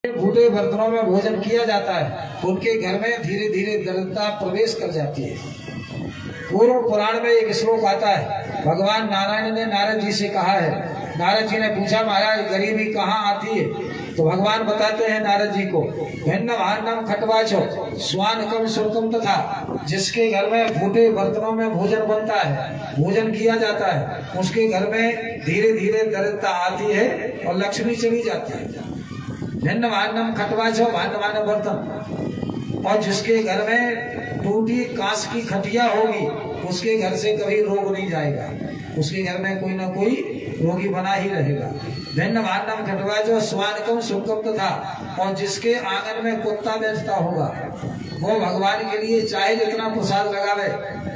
भूटे बर्तनों में भोजन किया जाता है, उनके घर में धीरे धीरे दरिद्रता प्रवेश कर जाती है। पूर्व पुराण में एक श्लोक आता है, भगवान नारायण ने नारद जी से कहा है। नारद जी ने पूछा, महाराज गरीबी कहाँ आती है? तो भगवान बताते हैं नारद जी को, भिन्न भान्नम खटवाचो स्वानकम सुरकम तथा, जिसके घर में फूटे बर्तनों में भोजन बनता है, भोजन किया जाता है, उसके घर में धीरे धीरे दरिद्रता आती है और लक्ष्मी चली जाती है। भिन्न भान्नम खटवाचो, भान्न भान्न बर्तन, और जिसके घर में टूटी कांच की खटिया होगी उसके घर से कभी रोग नहीं जाएगा, उसके घर में कोई ना कोई रोगी बना ही रहेगा। भिन्न भान्नम खटवाचो स्वानकम सुखम तथा, और जिसके आंगन में कुत्ता बैठता होगा वो भगवान के लिए चाहे जितना प्रसाद लगावे,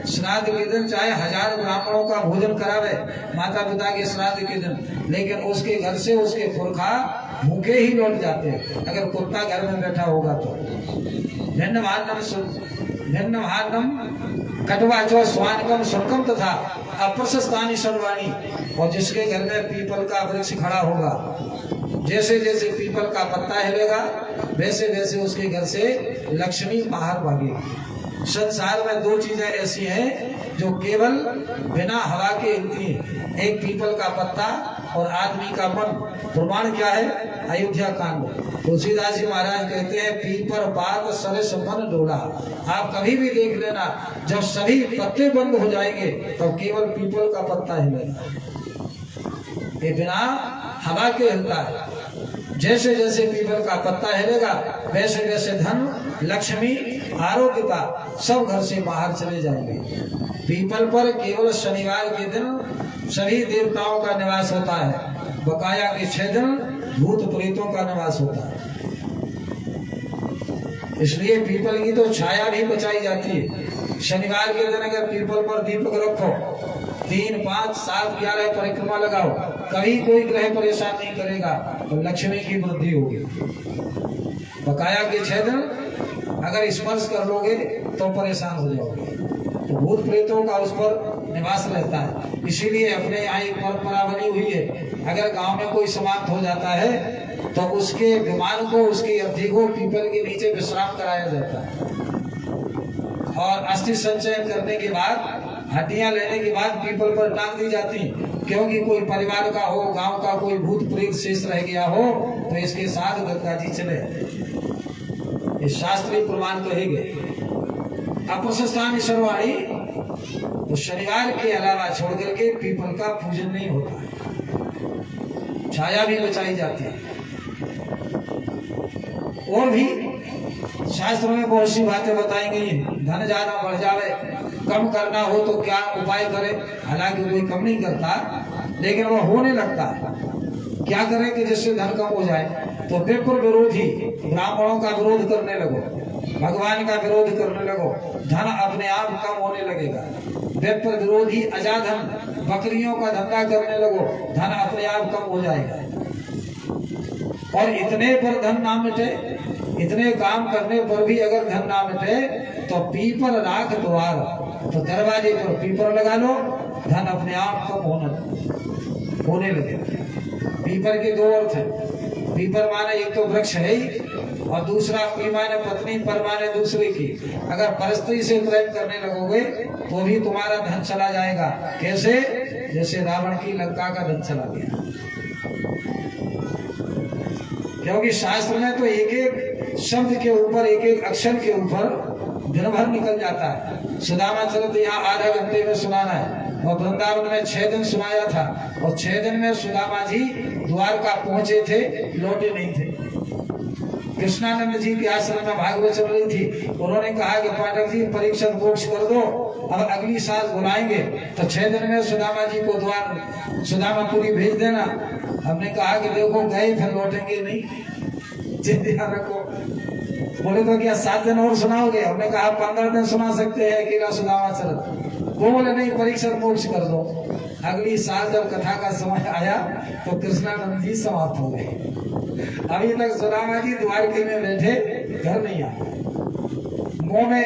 श्राद्ध के दिन चाहे 1000 ब्राह्मणों का भोजन करावे माता पिता के श्राद्ध के दिन, लेकिन उसके घर से उसके पुरखा भूखे ही लौट जाते हैं अगर कुत्ता घर में बैठा होगा तो। भिन्न भान्नम खटवाचो स्वानकम सुखम तथा अप्रशस्तानि सर्वाणि, और जिसके घर में पीपल का वृक्ष खड़ा होगा, जैसे जैसे पीपल का पत्ता हिलेगा वैसे वैसे उसके घर से लक्ष्मी बाहर भागेगी। संसार में 2 चीजें ऐसी हैं जो केवल बिना हवा के हिलती हैं, एक पीपल का पत्ता और आदमी का मन। प्रमाण क्या है? अयोध्या कांड। तुलसीदास जी महाराज कहते हैं, पीपर पात सरस मन डोला। आप कभी भी देख लेना, जब सभी पत्ते बंद हो जाएंगे तो केवल पीपल का पत्ता हिलेगा, ये बिना हवा के हिलता है। जैसे जैसे पीपल का पत्ता हिलेगा वैसे वैसे धन, लक्ष्मी, आरोग्यता सब घर से बाहर चले जाएंगे। पीपल पर केवल शनिवार के दिन सभी देवताओं का निवास होता है, बकाया के 6 दिन भूत प्रेतों का निवास होता है। इसलिए पीपल की तो छाया भी बचाई जाती है। शनिवार के दिन अगर पीपल पर दीपक रखो, 3, 5, 7, 11 परिक्रमा लगाओ, कभी कोई ग्रह परेशान नहीं करेगा तो लक्ष्मी की वृद्धि होगी। बकाया के 6 दिन अगर स्पर्श कर लोगे तो परेशान हो जाओगे, तो भूत प्रेतों का उस पर निवास रहता है। इसीलिए अपने यहाँ एक परंपरा बनी हुई है, अगर गांव में कोई समाप्त हो जाता है तो उसके विमान को, उसकी अर्थी को पीपल के नीचे विश्राम कराया जाता है, और अस्थि संचयन करने के बाद, हड्डियां लेने के बाद पीपल पर टांग दी जाती, क्योंकि कोई परिवार का हो, गांव का कोई भूत प्रेत शेष रह गया हो तो इसके साथ गंगा जी चले। ये शास्त्रीय प्रमाण कहे गए। अप्रशस्तानि सर्वाणि, तो शनिवार के अलावा छोड़ करके पीपल का पूजन नहीं होता है, छाया भी बचाई जाती है। और भी शास्त्रों में बहुत सी बातें बताई गई हैं। धन ज्यादा बढ़ जावे, कम करना हो तो क्या उपाय करे? हालांकि कोई कम नहीं करता, लेकिन वो होने लगता है। क्या करें कि जिससे धन कम हो जाए? तो विप्र विरोधी ब्राह्मणों का विरोध करने लगो, भगवान का विरोध करने लगो, धन अपने आप कम होने लगेगा। विप्र विरोधी अजाधन, बकरियों का धंधा करने लगो, धन अपने आप कम हो जाएगा। और इतने पर धन ना मिटे, इतने काम करने पर भी अगर धन ना मिटे तो पीपर राख द्वार, तो दरवाजे पर पीपर लगा लो, धन अपने आप कम होने लगे। पीपर के 2 अर्थ है। पीपर माने एक तो वृक्ष है ही, और दूसरा पी माने पत्नी, पर माने दूसरे की। अगर परस्त्री से प्रेम करने लगोगे तो भी तुम्हारा धन चला जाएगा। कैसे? जैसे रावण की लंका का धन चला गया। क्योंकि शास्त्र में तो एक एक शब्द के ऊपर, एक एक अक्षर के ऊपर दिन भर निकल जाता है। सुदामा चरित यहाँ आधा घंटे में सुनाना है, और वृंदावन में 6 दिन सुनाया था, और 6 दिन में सुदामा जी द्वारका पहुंचे थे, लौटे नहीं थे। कृष्णानंद जी के आश्रम में भागवत चल रही थी, उन्होंने कहा कि पाठक जी परीक्षा मोक्ष कर दो, अब अगली साल बुलाएंगे तो 6 दिन में सुदामा जी को सुदामापुरी भेज देना। हमने कहा कि देखो गए फिर लौटेंगे नहीं, ध्यान रखो। बोले तो क्या 7 दिन और सुनाओगे? हमने कहा 15 दिन सुना सकते हैं अकेला सुदामा चरित। वो बोले नहीं, परीक्षा मोक्ष कर दो। अगली साल जब कथा का समय आया तो कृष्णानंद जी समाप्त हो गए। अभी तक सुदामा जी द्वारके में बैठे, घर नहीं आए। मुंह में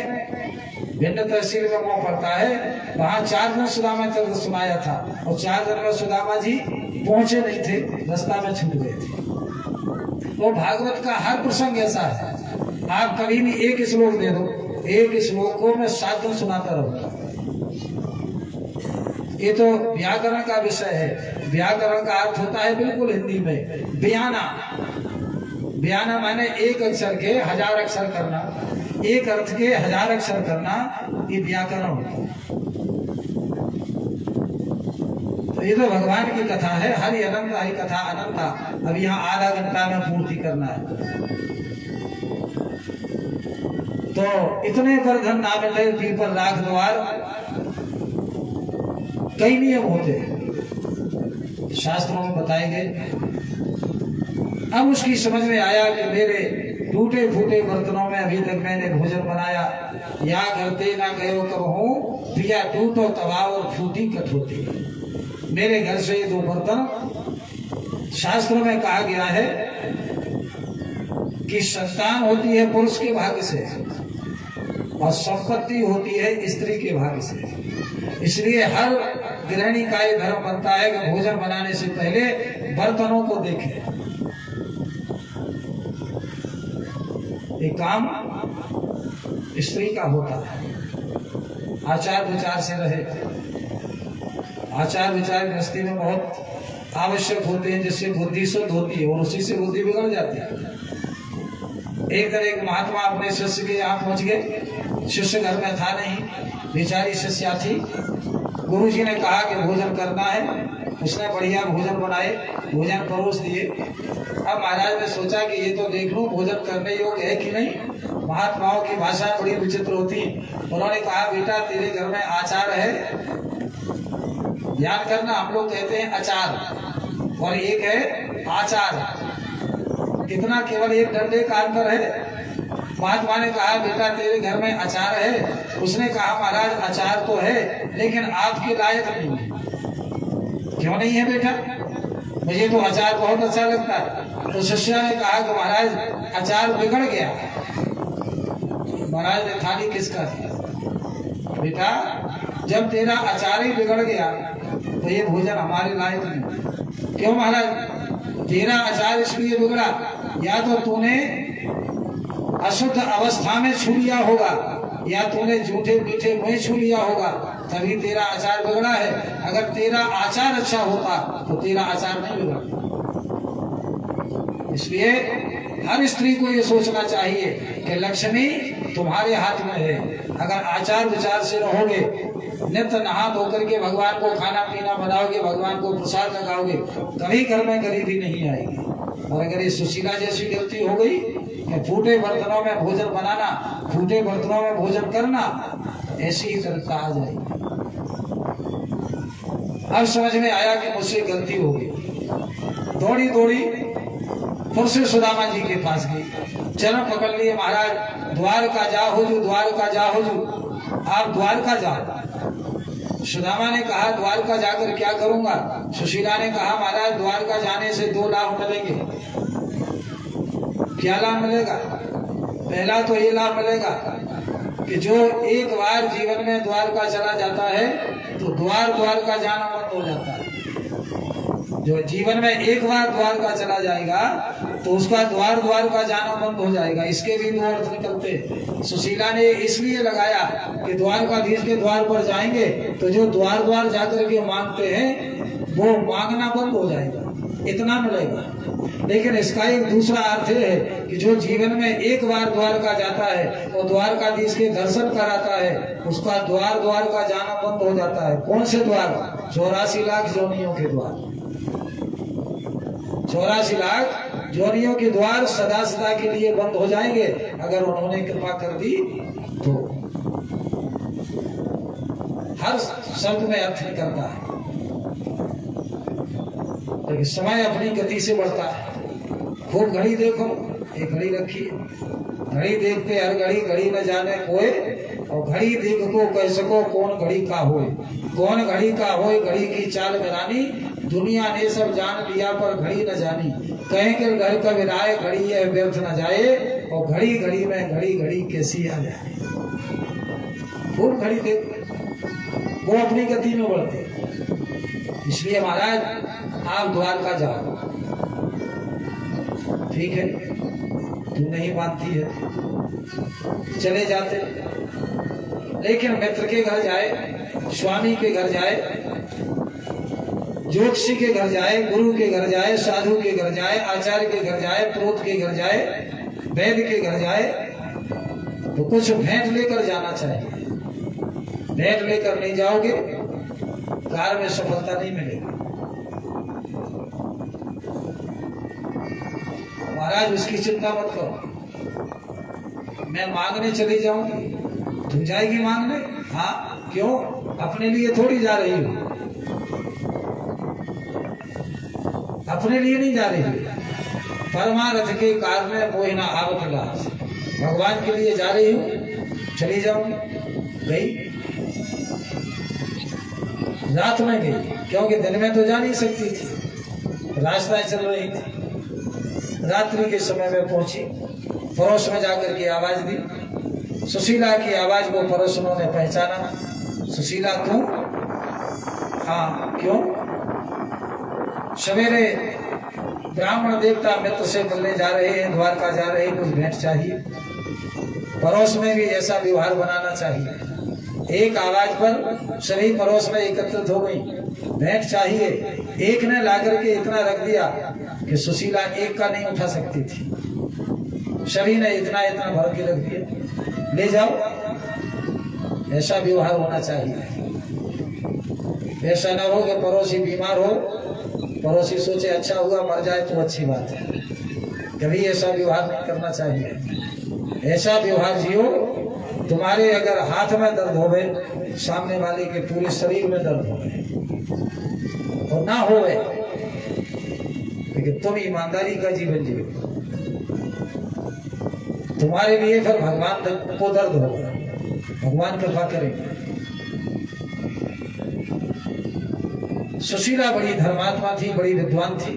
भिन्न तहसील में मुंह पड़ता है, वहां 4 दिन सुदामा चरित सुनाया था, और 4 दिन में सुदामा जी पहुंचे नहीं थे, रास्ता में छूट गए थे। वो भागवत का हर प्रसंग ऐसा है, आप कभी भी एक श्लोक दे दो, एक श्लोक को मैं 7 दिन सुनाता रहूंगा। ये तो व्याकरण का विषय है। व्याकरण का अर्थ होता है बिल्कुल हिंदी में बयाना। बयाना माने एक अक्षर के 1000 अक्षर करना, एक अर्थ के 1000 अक्षर करना, ये व्याकरण होता है। तो ये तो भगवान की कथा है, हरि अनंत हरि कथा अनंता। अब यहाँ आधा घंटा में पूर्ति करना है। तो इतने पर धन ना मिले पीपर राख द्वार, कई नियम होते हैं शास्त्रों में बताए गए। अब उसकी समझ में आया कि मेरे टूटे फूटे बर्तनों में अभी तक मैंने भोजन बनाया, या करते ना गयो कब हूं प्रिया टूटो तवा और फूटी कठोती। मेरे घर से ये 2 बर्तन, शास्त्रों में कहा गया है कि संतान होती है पुरुष के भाग्य से और संपत्ति होती है स्त्री के भाग्य से। इसलिए हर गृहिणी का ये धर्म बनता है कि भोजन बनाने से पहले बर्तनों को देखे। ये काम स्त्री का होता है। आचार विचार से रहे। आचार विचार गृहस्थी में बहुत आवश्यक होते हैं, जिससे बुद्धि शुद्ध होती है और उसी से बुद्धि बिगड़ जाती है। एक तरह एक महात्मा अपने शिष्य के यहाँ पहुंच गए। शिष्य घर में था नहीं, बेचारी शिष्या थी। गुरुजी ने कहा कि भोजन करना है। उसने बढ़िया भोजन बनाए, भोजन परोस दिए। अब महाराज ने सोचा कि ये तो देख लूं भोजन करने योग्य है कि नहीं। महात्माओं की भाषा बड़ी विचित्र होती। उन्होंने कहा बेटा तेरे घर में आचार है, ध्यान करना। हम लोग कहते हैं अचार और एक है आचार। कितना केवल एक डंडे का अंतर है। महात्मा ने कहा बेटा तेरे घर में अचार है। उसने कहा महाराज अचार तो है लेकिन आपके लायक नहीं है। क्यों नहीं है बेटा? मुझे तो अचार बहुत अच्छा लगता है। तो शिष्य ने कहा कि महाराज अचार बिगड़ गया। महाराज ने थाली किसका दिया? बेटा जब तेरा अचार ही बिगड़ गया तो ये भोजन हमारे लायक नहीं। क्यों महाराज? तेरा अचार इसलिए बिगड़ा, या तो तूने अशुद्ध अवस्था में छू लिया होगा, या तूने झूठे मीठे मुंह छू लिया होगा, तभी तेरा आचार बिगड़ा है। अगर तेरा आचार अच्छा होता तो तेरा आचार नहीं बिगड़ा। इसलिए हर स्त्री को ये सोचना चाहिए कि लक्ष्मी तुम्हारे हाथ में है। अगर आचार विचार से रहोगे, नित्य नहा धोकर के भगवान को खाना पीना बनाओगे, भगवान को प्रसाद लगाओगे, कभी घर में गरीबी नहीं आएगी। और अगर ये सुशीला जैसी गलती हो गई कि फूटे बर्तनों में भोजन बनाना, फूटे बर्तनों में भोजन करना, ऐसी ही तरह आ जाएगी। अब समझ में आया कि मुझसे गलती हो गई। दौड़ी दौड़ी फिर से सुदामा जी के पास गई। चरण पकड़ लिए, महाराज द्वारका जा हुजू, द्वारका जा हुजू, आप द्वारका जाओ। सुदामा ने कहा द्वारका जाकर क्या करूंगा? सुशीला ने कहा महाराज द्वारका जाने से 2 लाभ मिलेंगे। क्या लाभ मिलेगा? पहला तो ये लाभ मिलेगा कि जो एक बार जीवन में द्वारका चला जाता है तो द्वार द्वारका जाना बंद हो जाता है। जो जीवन में एक बार द्वारका चला जाएगा तो उसका द्वार द्वारका जाना बंद हो जाएगा। इसके भी 2 अर्थ निकलते। सुशीला ने इसलिए लगाया कि द्वारकाधीश के द्वार पर जाएंगे तो जो द्वार द्वार जाकर के मांगते हैं वो मांगना बंद हो जाएगा, इतना मिलेगा। लेकिन इसका एक दूसरा अर्थ है कि जो जीवन में एक बार द्वारका जाता है और द्वारकाधीश के दर्शन कराता है, उसका द्वार द्वारका जाना बंद हो जाता है। कौन से द्वार? 84 लाख जोनियों के द्वार। 84 लाख जोनियों के द्वार सदा सदा के लिए बंद हो जाएंगे अगर उन्होंने कृपा कर दी तो। हर शब्द में अर्थ निकलता है, लेकिन समय अपनी गति से बढ़ता है। खूब घड़ी देखो, एक घड़ी रखी है, घड़ी देखते हर घड़ी, घड़ी न जाने कोई, और घड़ी देख को कह सको कौन घड़ी का होए। कौन घड़ी का होए घड़ी की चाल करानी, दुनिया ने सब जान लिया पर घड़ी न जानी। कहेंगे घर का विराय घड़ी यह व्यर्थ न जाए, और घड़ी घड़ी में घड़ी घड़ी कैसी आ जाए। खूब घड़ी देख, वो अपनी गति में बढ़ते। इसलिए महाराज आप द्वारका जाओ। ठीक है, तू नहीं मानती है, चले जाते। लेकिन मित्र के घर जाए, स्वामी के घर जाए, ज्योतिषी के घर जाए, गुरु के घर जाए, साधु के घर जाए, आचार्य के घर जाए, प्रोत के घर जाए, वैद्य के घर जाए, तो कुछ भेंट लेकर जाना चाहिए। भेंट लेकर नहीं जाओगे, कार्य में सफलता नहीं मिलेगी। महाराज उसकी चिंता मत करो, मैं मांगने चली जाऊंगी, तुम जाएगी मांगने? हाँ, क्यों? अपने लिए थोड़ी जा रही हो, अपने लिए नहीं जा रही हो। परमार्थ के कारण मोहिना आवत लाज, भगवान के लिए जा रही हो, चली जाऊंगी। गई, रात में गई, क्योंकि दिन में तो जा नहीं सकती थी, रास्ता चल रही थी। रात्रि के समय में पहुंची, पड़ोस में जाकर के आवाज दी। सुशीला की आवाज को पड़ोसनों ने पहचाना। सुशीला तू? हाँ, क्यों? सवेरे ब्राह्मण देवता मित्र से मिलने जा रहे हैं, द्वारका जा रहे हैं, कुछ भेंट चाहिए। पड़ोस में भी ऐसा व्यवहार बनाना चाहिए। एक आवाज पर सभी पड़ोस में एकत्रित हो गई, भेंट चाहिए। एक ने लाकर के इतना रख दिया कि सुशीला एक का नहीं उठा सकती थी, सभी ने इतना इतना भर के रख दिया, ले जाओ। ऐसा व्यवहार होना चाहिए। ऐसा ना हो कि पड़ोसी बीमार हो, पड़ोसी सोचे अच्छा हुआ मर जाए तो अच्छी बात है। कभी ऐसा व्यवहार नहीं करना चाहिए। ऐसा व्यवहार जियो, तुम्हारे अगर हाथ में दर्द होवे, सामने वाले के पूरे शरीर में दर्द होवे, और ना होवे, लेकिन तुम ईमानदारी का जीवन जियो, तुम्हारे लिए फिर भगवान को दर्द होगा, भगवान कृपा करेंगे। सुशीला बड़ी धर्मात्मा थी, बड़ी विद्वान थी।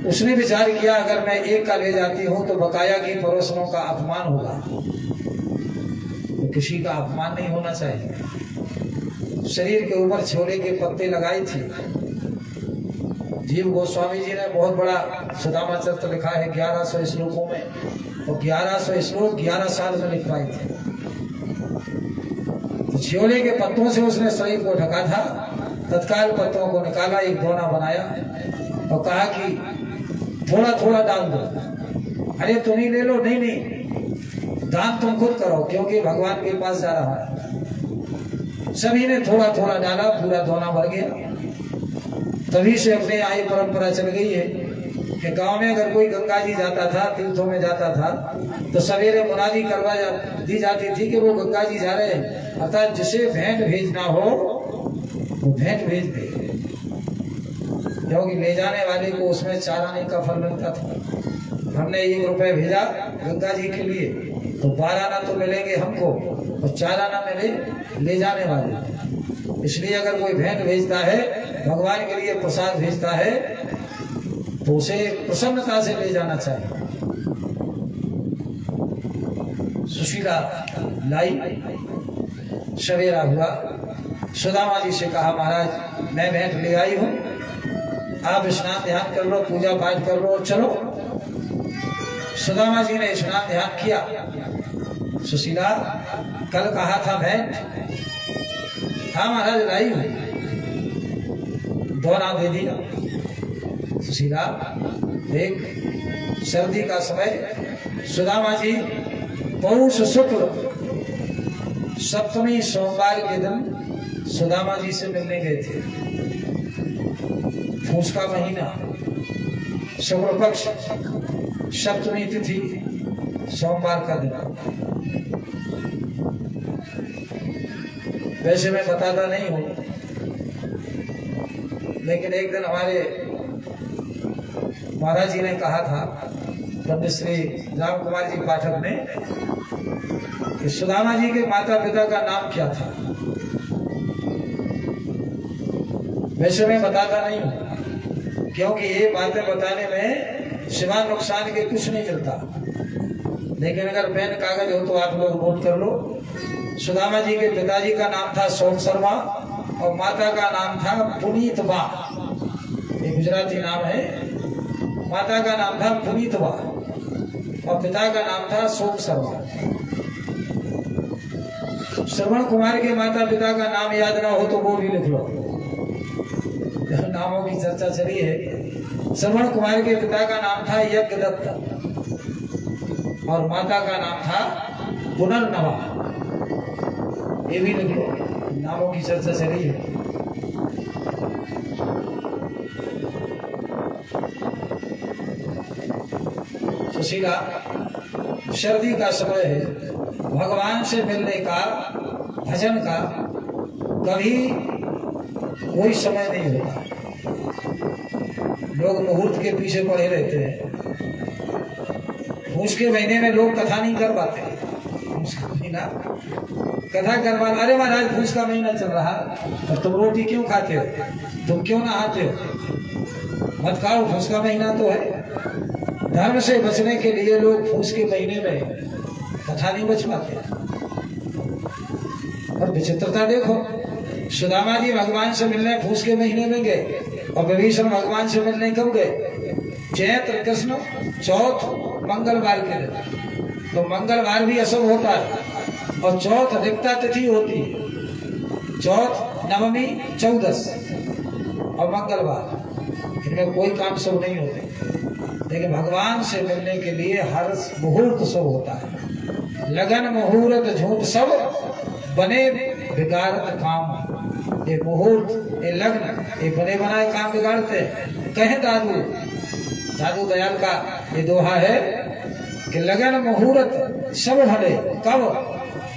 उसने विचार किया अगर मैं एक का ले जाती हूं तो बकाया की पड़ोसनों का अपमान होगा, तो किसी का अपमान नहीं होना चाहिए। शरीर के ऊपर छोले के पत्ते लगाई थी। जीव गोस्वामी जी ने बहुत बड़ा सुदामा चरित्र लिखा है 1100 श्लोकों में, और 1100 श्लोक 11 साल में लिख पाए थे। तो छोले के पत्तों से उसने शरीर को ढका था। तत्काल पत्तों को निकाला, एक दोना बनाया और कहा कि थोड़ा थोड़ा डाल दो। अरे तुम ही ले लो। नहीं नहीं, दान तुम खुद करो, क्योंकि भगवान के पास जा रहा है। सभी ने थोड़ा थोड़ा डाला, पूरा दोना भर गया। तभी से अपने आई परंपरा चल गई है कि गांव में अगर कोई गंगा जी जाता था, तीर्थों में जाता था, तो सवेरे मुनादी करवा दी जाती थी कि वो गंगा जी जा रहे हैं, अर्थात जिसे भेंट भेजना हो वो भेंट भेज दे, क्योंकि ले जाने वाले को उसमें 4 आने का फल मिलता था। हमने 1 रुपए भेजा गंगा जी के लिए, तो 12 आना तो मिलेंगे हमको, और 4 आना मिले ले जाने वाले। इसलिए अगर कोई भेंट भेजता है, भगवान के लिए प्रसाद भेजता है, तो उसे प्रसन्नता से ले जाना चाहिए। सुशीला लाई, सवेरा हुआ, सुदामा जी से कहा महाराज मैं भेंट ले आई हूं, आप स्नान ध्यान कर लो, पूजा पाठ कर लो, चलो। सुदामा जी ने स्नान ध्यान किया। सुशीला कल कहा था भेंट? हाँ महाराज लाई हूं, दोना दे दिया। सुशीला देख, सर्दी का समय, सुदामा जी पौष शुक्ल सप्तमी सोमवार के दिन सुदामा जी से मिलने गए थे। फूस का महीना, शुक्ल पक्ष, सप्तमी तिथि, सोमवार का दिन। वैसे मैं बताता नहीं हूं, लेकिन एक दिन हमारे महाराज जी ने कहा था, पंडित श्री राम कुमार जी पाठक ने, कि सुदामा जी के माता पिता का नाम क्या था। वैसे मैं बताता नहीं हूं, क्योंकि ये बातें बताने में सिवा नुकसान के कुछ नहीं मिलता। लेकिन अगर पेन कागज हो तो आप लोग नोट कर लो। सुदामा जी के पिताजी का नाम था सोम शर्मा और माता का नाम था पुनीत बा। ये गुजराती नाम है। माता का नाम था पुनीतवा और पिता का नाम था शोक शर्मा। श्रवण कुमार के माता पिता का नाम याद ना हो तो वो भी लिख लो, नामों की चर्चा चली है। श्रवण कुमार के पिता का नाम था यज्ञदत्त और माता का नाम था पुनर्नवा। ये भी लिख लो, नामों की चर्चा चली है। सुशीला, सर्दी का समय है, भगवान से मिलने का, भजन का कभी कोई समय नहीं होता। लोग मुहूर्त के पीछे पड़े रहते हैं। फूस के महीने में लोग कथा नहीं कर पाते। कथा करवा, अरे महाराज फूस का महीना चल रहा, तो तुम रोटी क्यों खाते हो, तुम क्यों नहाते हो, मत खाओ, फूस का महीना तो है। धर्म से बचने के लिए लोग फूस के महीने में कथा नहीं बच पाते। और विचित्रता देखो, सुदामा जी भगवान से मिलने फूस के महीने में गए और विभीषण भगवान से मिलने कब गए? चैत्र कृष्ण चौथ मंगलवार के दिन। तो मंगलवार भी अशुभ होता है और चौथ रिक्ता तिथि होती है। चौथ नवमी 14 और मंगलवार, इनमें कोई काम शुभ नहीं होते। लेकिन भगवान से मिलने के लिए हर मुहूर्त शुभ होता है। लगन मुहूर्त झूठ सब बने बिगाड़त काम। ये मुहूर्त, ये लग्न, ये बने बनाए काम बिगाड़ते। कहे दादू दयाल का ये दोहा है कि लगन मुहूर्त सब भले, कब?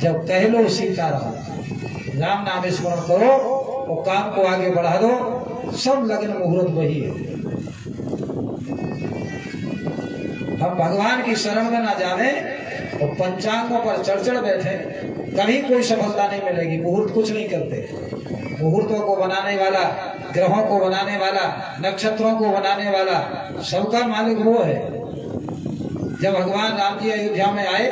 जब कह लो सीताराम, राम नाम स्मरण करो और काम को आगे बढ़ा दो, सब लगन मुहूर्त वही है। हम भगवान की शरण में ना जाने और पंचांगों पर चढ़ बैठे, कभी कोई सफलता नहीं मिलेगी। मुहूर्त कुछ नहीं करते। मुहूर्तों को बनाने वाला, ग्रहों को बनाने वाला, नक्षत्रों को बनाने वाला सबका मालिक वो है। जब भगवान राम जी अयोध्या में आए,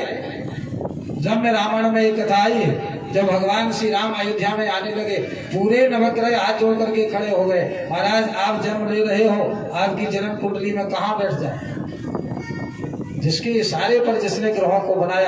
जब रामायण में एक कथा आई है, जब भगवान श्री राम अयोध्या में आने लगे, पूरे नवग्रह हाथ जोड़ करके खड़े हो गए, महाराज आप जन्म ले रहे हो, आपकी जन्म कुंडली में कहाँ बैठ जाए? जिसके इशारे पर जिसने ग्रहों को बनाया